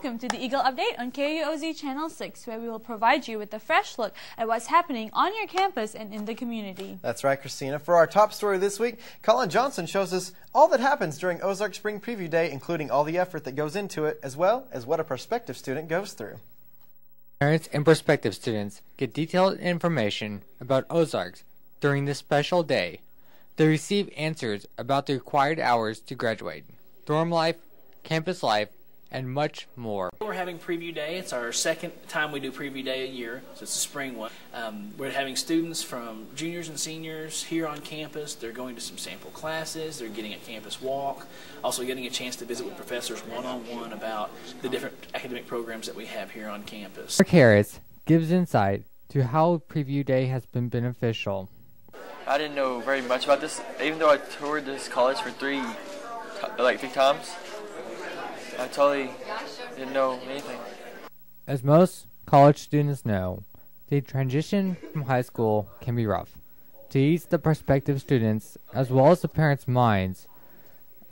Welcome to the Eagle Update on KUOZ Channel 6, where we will provide you with a fresh look at what's happening on your campus and in the community. That's right, Christina. For our top story this week, Colin Johnson shows us all that happens during Ozark Spring Preview Day, including all the effort that goes into it, as well as what a prospective student goes through. Parents and prospective students get detailed information about Ozarks during this special day. They receive answers about the required hours to graduate, dorm life, campus life, and much more. We're having Preview Day. It's our second time we do Preview Day a year, so it's the spring one. We're having students from juniors and seniors here on campus. They're going to some sample classes. They're getting a campus walk, also getting a chance to visit with professors one-on-one about the different academic programs that we have here on campus. Mark Harris gives insight to how Preview Day has been beneficial. I didn't know very much about this, even though I toured this college for three times. I totally didn't know anything. As most college students know, the transition from high school can be rough. To ease the prospective students, as well as the parents' minds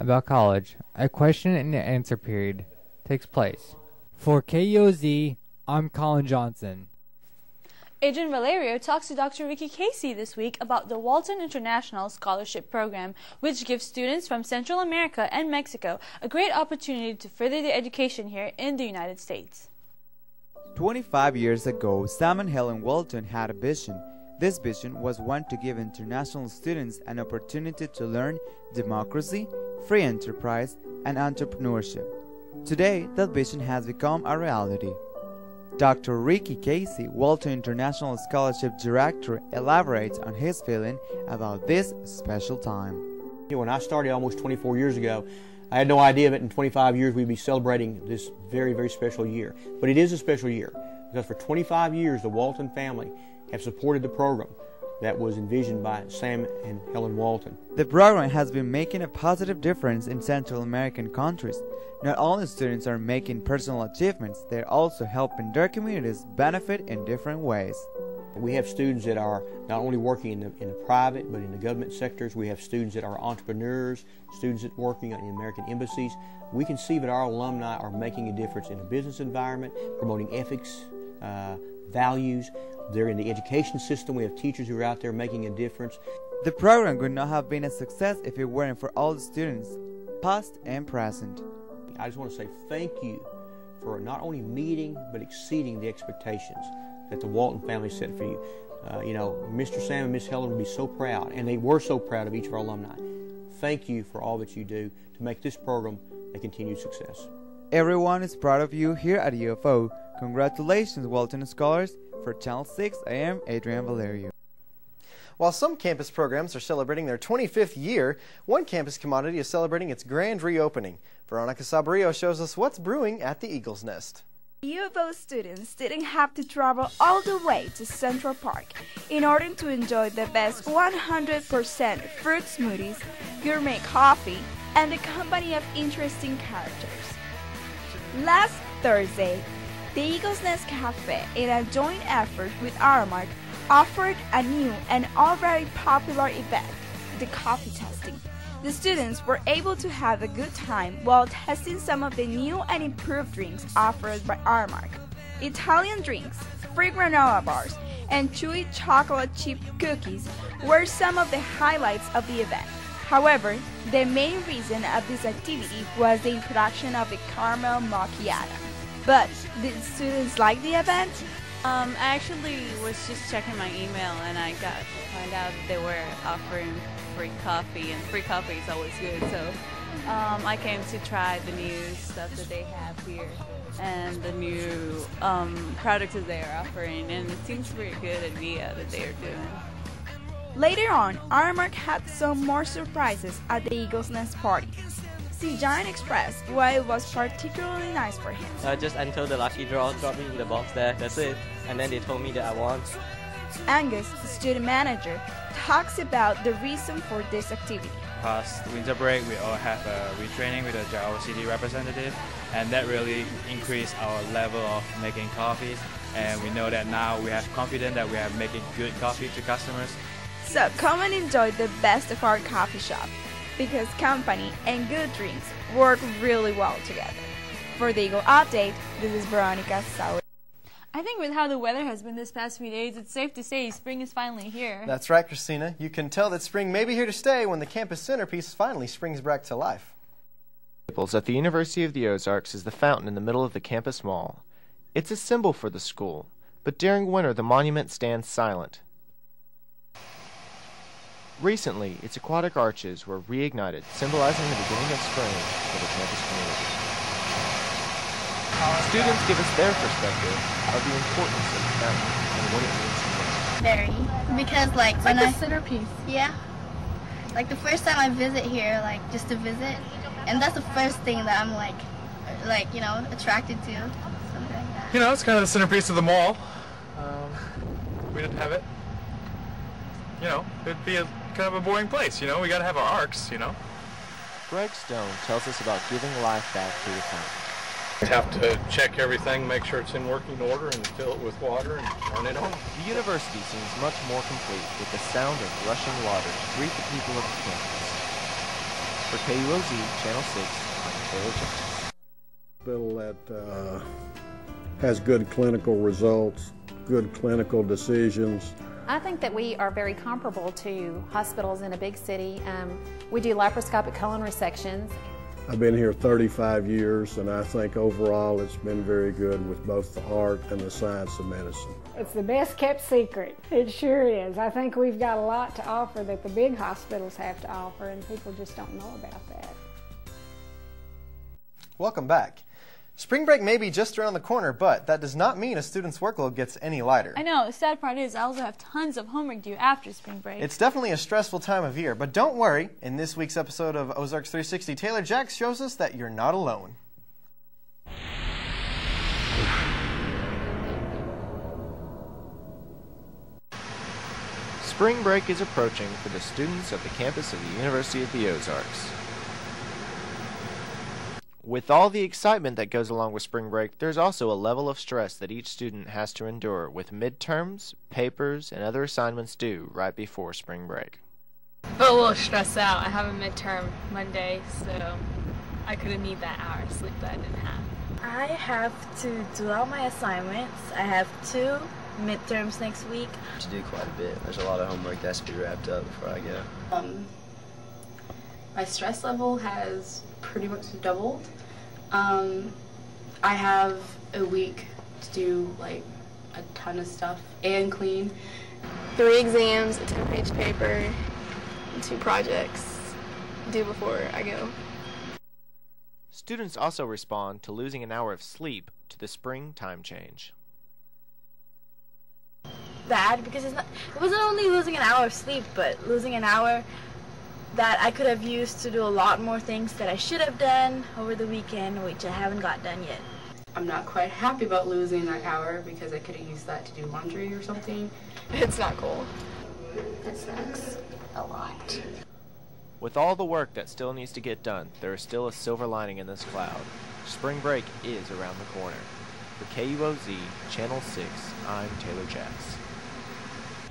about college, a question and answer period takes place. For KUOZ, I'm Colin Johnson. Adrian Valerio talks to Dr. Ricky Casey this week about the Walton International Scholarship Program, which gives students from Central America and Mexico a great opportunity to further their education here in the United States. 25 years ago, Sam and Helen Walton had a vision. This vision was one to give international students an opportunity to learn democracy, free enterprise, and entrepreneurship. Today, that vision has become a reality. Dr. Ricky Casey, Walton International Scholarship Director, elaborates on his feeling about this special time. When I started almost 24 years ago, I had no idea that in 25 years we'd be celebrating this very, very special year. But it is a special year because for 25 years the Walton family have supported the program that was envisioned by Sam and Helen Walton. The program has been making a positive difference in Central American countries. Not only students are making personal achievements, they're also helping their communities benefit in different ways. We have students that are not only working in the private but in the government sectors. We have students that are entrepreneurs, students that are working in American embassies. We can see that our alumni are making a difference in the business environment, promoting ethics, values. They're in the education system. We have teachers who are out there making a difference. The program would not have been a success if it weren't for all the students, past and present. I just want to say thank you for not only meeting but exceeding the expectations that the Walton family set for you. Mr. Sam and Miss Helen would be so proud, and they were so proud of each of our alumni. Thank you for all that you do to make this program a continued success. Everyone is proud of you here at UFO. Congratulations, Walton Scholars. For Channel 6, I am Adrian Valerio. While some campus programs are celebrating their 25th year, one campus commodity is celebrating its grand reopening. Veronica Sabrio shows us what's brewing at the Eagle's Nest. UFO students didn't have to travel all the way to Central Park in order to enjoy the best 100% fruit smoothies, gourmet coffee, and the company of interesting characters. Last Thursday, the Eagle's Nest Cafe, in a joint effort with Aramark, offered a new and already popular event, the coffee testing. The students were able to have a good time while testing some of the new and improved drinks offered by Aramark. Italian drinks, free granola bars, and chewy chocolate chip cookies were some of the highlights of the event. However, the main reason of this activity was the introduction of the caramel macchiato. But did students like the event? I actually was just checking my email and I got to find out that they were offering free coffee, and free coffee is always good. So I came to try the new stuff that they have here and the new products that they are offering, and it seems pretty good idea that they are doing. Later on, Aramark had some more surprises at the Eagle's Nest party. See, Giant expressed why it was particularly nice for him. Just until the lucky draw dropped me in the box there, that's it. And then they told me that I won. Angus, the student manager, talks about the reason for this activity. Past winter break, we all have a retraining with our city representative, and that really increased our level of making coffees. And we know that now we have confidence that we are making good coffee to customers. So come and enjoy the best of our coffee shop, because company and good drinks work really well together. For the Eagle Update, this is Veronica Sauer. I think with how the weather has been this past few days, it's safe to say spring is finally here. That's right, Christina. You can tell that spring may be here to stay when the campus centerpiece finally springs back to life. At the University of the Ozarks is the fountain in the middle of the campus mall. It's a symbol for the school, but during winter the monument stands silent. Recently, its aquatic arches were reignited, symbolizing the beginning of spring for the campus community. Students give us their perspective of the importance of the fountain and what it means to them. Very, because like when the centerpiece. Yeah, like the first time I visit here, like just to visit, and that's the first thing that I'm like you know, attracted to. Something like that. You know, it's kind of the centerpiece of the mall. If we didn't have it, you know, it'd be kind of a boring place. You know, we got to have our arcs. You know. Greg Stone tells us about giving life back to the fountain. We have to check everything, make sure it's in working order, and fill it with water and turn it on. The university seems much more complete with the sound of rushing water to greet the people of the campus. For KUOZ Channel 6, I'm Taylor Jackson. Hospital that has good clinical results, good clinical decisions. I think that we are very comparable to hospitals in a big city. We do laparoscopic colon resections. I've been here 35 years, and I think overall it's been very good with both the art and the science of medicine. It's the best kept secret. It sure is. I think we've got a lot to offer that the big hospitals have to offer, and people just don't know about that. Welcome back. Spring break may be just around the corner, but that does not mean a student's workload gets any lighter. I know. The sad part is I also have tons of homework due after spring break. It's definitely a stressful time of year, but don't worry. In this week's episode of Ozarks 360, Taylor Jacks shows us that you're not alone. Spring break is approaching for the students of the campus of the University of the Ozarks. With all the excitement that goes along with spring break, there's also a level of stress that each student has to endure with midterms, papers, and other assignments due right before spring break. But a little stressed out. I have a midterm Monday, so I couldn't need that hour of sleep that I didn't have. I have to do all my assignments. I have 2 midterms next week. To do quite a bit. There's a lot of homework that has to be wrapped up before I go. My stress level has pretty much doubled. I have a week to do like a ton of stuff and clean. 3 exams, a 10-page paper, and 2 projects due before I go. Students also respond to losing an hour of sleep to the spring time change. Bad, because it wasn't only losing an hour of sleep, but losing an hour that I could have used to do a lot more things that I should have done over the weekend, which I haven't got done yet. I'm not quite happy about losing that hour because I could have used that to do laundry or something. It's not cool. It sucks a lot. With all the work that still needs to get done, there is still a silver lining in this cloud. Spring break is around the corner. For KUOZ Channel 6, I'm Taylor Jacks.